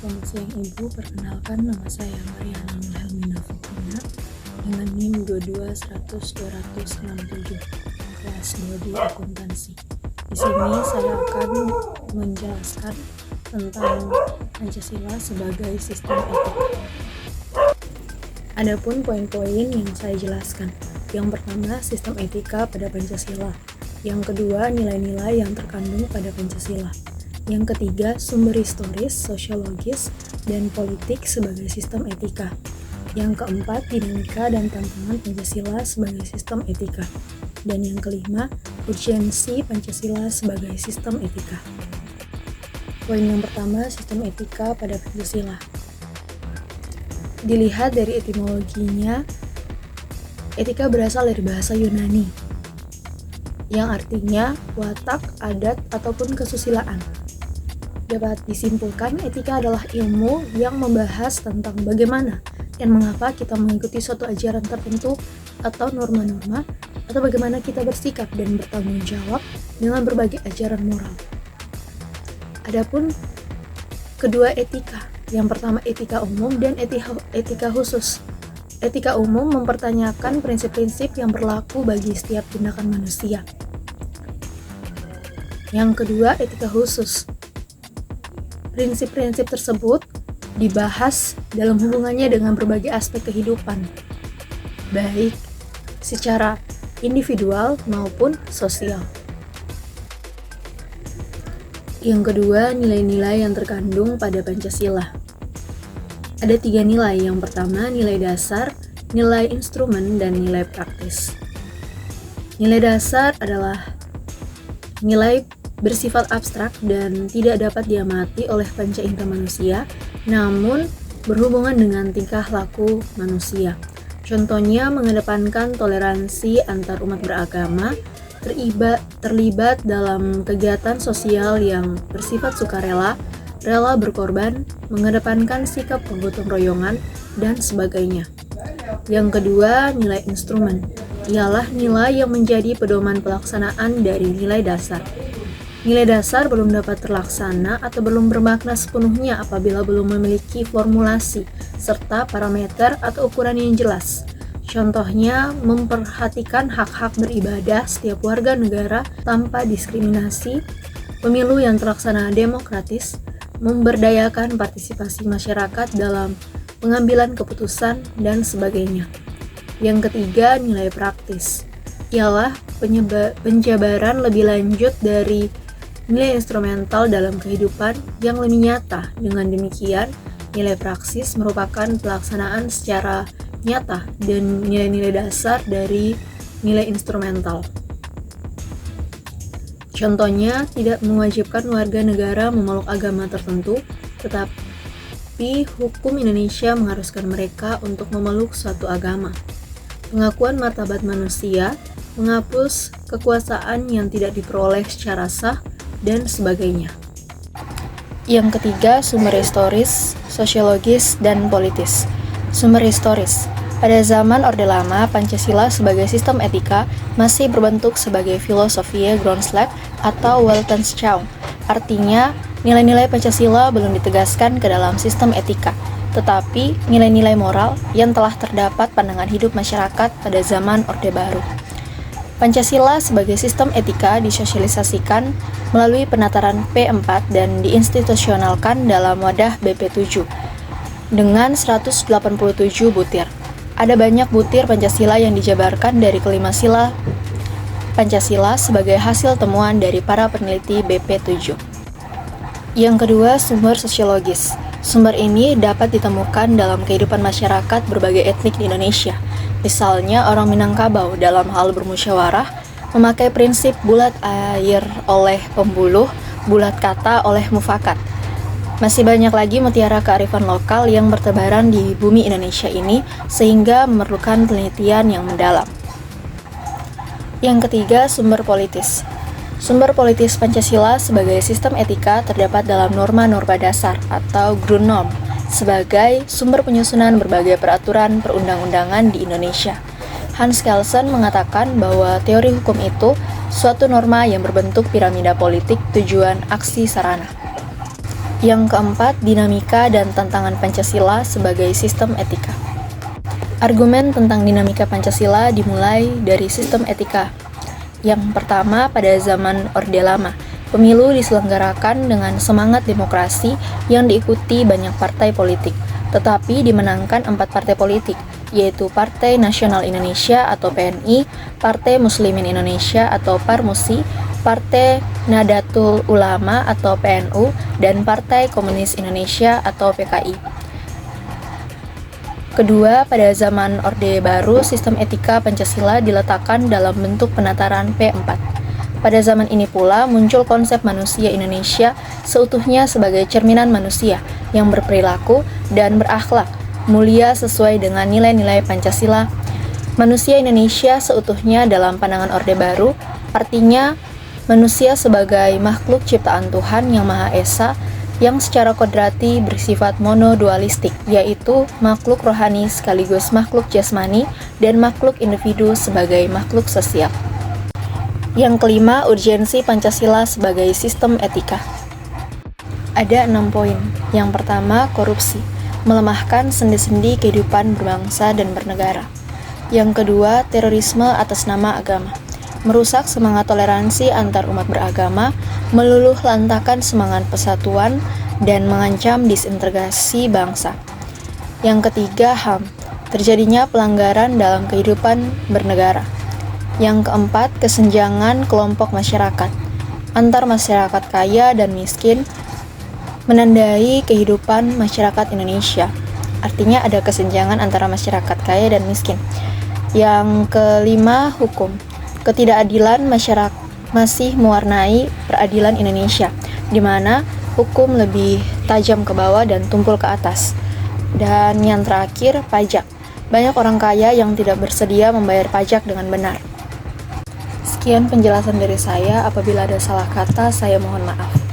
Selamat siang Ibu, perkenalkan nama saya Mariana Helmina Fitrina dengan NIM 22100-267 kelas 22 akuntansi. Di sini saya akan menjelaskan tentang Pancasila sebagai sistem etika. Adapun poin-poin yang saya jelaskan. Yang pertama, sistem etika pada Pancasila. Yang kedua, nilai-nilai yang terkandung pada Pancasila. Yang ketiga, sumber historis, sosiologis, dan politik sebagai sistem etika. Yang keempat, dinamika dan tantangan Pancasila sebagai sistem etika. Dan yang kelima, urgensi Pancasila sebagai sistem etika. Poin yang pertama, sistem etika pada Pancasila. Dilihat dari etimologinya, etika berasal dari bahasa Yunani, yang artinya watak, adat, ataupun kesusilaan. Dapat disimpulkan, etika adalah ilmu yang membahas tentang bagaimana dan mengapa kita mengikuti suatu ajaran tertentu atau norma-norma, atau bagaimana kita bersikap dan bertanggung jawab dengan berbagai ajaran moral. Adapun kedua etika, yang pertama etika umum dan etika khusus. Etika umum mempertanyakan prinsip-prinsip yang berlaku bagi setiap tindakan manusia. Yang kedua, etika khusus. Prinsip-prinsip tersebut dibahas dalam hubungannya dengan berbagai aspek kehidupan, baik secara individual maupun sosial. Yang kedua, nilai-nilai yang terkandung pada Pancasila. Ada 3 nilai. Yang pertama, nilai dasar, nilai instrumen, dan nilai praktis. Nilai dasar adalah nilai bersifat abstrak dan tidak dapat diamati oleh panca indera manusia, namun berhubungan dengan tingkah laku manusia. Contohnya mengedepankan toleransi antar umat beragama, terlibat dalam kegiatan sosial yang bersifat sukarela, rela berkorban, mengedepankan sikap kegotong royongan, dan sebagainya. Yang kedua, nilai instrumen. Ialah nilai yang menjadi pedoman pelaksanaan dari nilai dasar. Nilai dasar belum dapat terlaksana atau belum bermakna sepenuhnya apabila belum memiliki formulasi serta parameter atau ukuran yang jelas. Contohnya, memperhatikan hak-hak beribadah setiap warga negara tanpa diskriminasi, pemilu yang terlaksana demokratis, memberdayakan partisipasi masyarakat dalam pengambilan keputusan, dan sebagainya. Yang ketiga, nilai praktis. Ialah penjabaran lebih lanjut dari nilai instrumental dalam kehidupan yang lebih nyata. Dengan demikian, nilai praksis merupakan pelaksanaan secara nyata dan nilai-nilai dasar dari nilai instrumental. Contohnya, tidak mewajibkan warga negara memeluk agama tertentu, tetapi hukum Indonesia mengharuskan mereka untuk memeluk suatu agama. Pengakuan martabat manusia, menghapus kekuasaan yang tidak diperoleh secara sah, dan sebagainya. Yang ketiga, sumber historis, sosiologis, dan politis. Sumber historis. Pada zaman Orde Lama, Pancasila sebagai sistem etika masih berbentuk sebagai filosofie Grundslag atau Weltanschauung. Artinya, nilai-nilai Pancasila belum ditegaskan ke dalam sistem etika, tetapi nilai-nilai moral yang telah terdapat pandangan hidup masyarakat pada zaman Orde Baru. Pancasila sebagai sistem etika disosialisasikan melalui penataran P4 dan diinstitusionalkan dalam wadah BP7 dengan 187 butir. Ada banyak butir Pancasila yang dijabarkan dari kelima sila Pancasila sebagai hasil temuan dari para peneliti BP7. Yang kedua, sumber sosiologis. Sumber ini dapat ditemukan dalam kehidupan masyarakat berbagai etnik di Indonesia. Misalnya, orang Minangkabau dalam hal bermusyawarah memakai prinsip bulat air oleh pembuluh, bulat kata oleh mufakat. Masih banyak lagi mutiara kearifan lokal yang bertebaran di bumi Indonesia ini, sehingga memerlukan penelitian yang mendalam. Yang ketiga, sumber politis. Sumber politis Pancasila sebagai sistem etika terdapat dalam norma-norma dasar atau Grundnorm sebagai sumber penyusunan berbagai peraturan perundang-undangan di Indonesia. Hans Kelsen mengatakan bahwa teori hukum itu suatu norma yang berbentuk piramida politik tujuan aksi sarana. Yang keempat, dinamika dan tantangan Pancasila sebagai sistem etika. Argumen tentang dinamika Pancasila dimulai dari sistem etika. Yang pertama, pada zaman Orde Lama, pemilu diselenggarakan dengan semangat demokrasi yang diikuti banyak partai politik, tetapi dimenangkan 4 partai politik, yaitu Partai Nasional Indonesia atau PNI, Partai Muslimin Indonesia atau Parmusi, Partai Nahdlatul Ulama atau PNU, dan Partai Komunis Indonesia atau PKI. Kedua, pada zaman Orde Baru, sistem etika Pancasila diletakkan dalam bentuk penataran P4. Pada zaman ini pula muncul konsep manusia Indonesia seutuhnya sebagai cerminan manusia yang berperilaku dan berakhlak mulia sesuai dengan nilai-nilai Pancasila. Manusia Indonesia seutuhnya dalam pandangan Orde Baru artinya manusia sebagai makhluk ciptaan Tuhan Yang Maha Esa yang secara kodrati bersifat monodualistik, yaitu makhluk rohani sekaligus makhluk jasmani dan makhluk individu sebagai makhluk sosial. Yang kelima, urgensi Pancasila sebagai sistem etika. Ada 6 poin. Yang pertama, korupsi, melemahkan sendi-sendi kehidupan berbangsa dan bernegara. Yang kedua, terorisme atas nama agama, merusak semangat toleransi antar umat beragama, meluluh lantakan semangat persatuan, dan mengancam disintegrasi bangsa. Yang ketiga, HAM, terjadinya pelanggaran dalam kehidupan bernegara. Yang keempat, kesenjangan kelompok masyarakat, antar masyarakat kaya dan miskin, menandai kehidupan masyarakat Indonesia. Artinya ada kesenjangan antara masyarakat kaya dan miskin. Yang kelima, hukum, ketidakadilan masyarakat masih mewarnai peradilan Indonesia, di mana hukum lebih tajam ke bawah dan tumpul ke atas. Dan yang terakhir, pajak. Banyak orang kaya yang tidak bersedia membayar pajak dengan benar. Sekian penjelasan dari saya. Apabila ada salah kata, saya mohon maaf.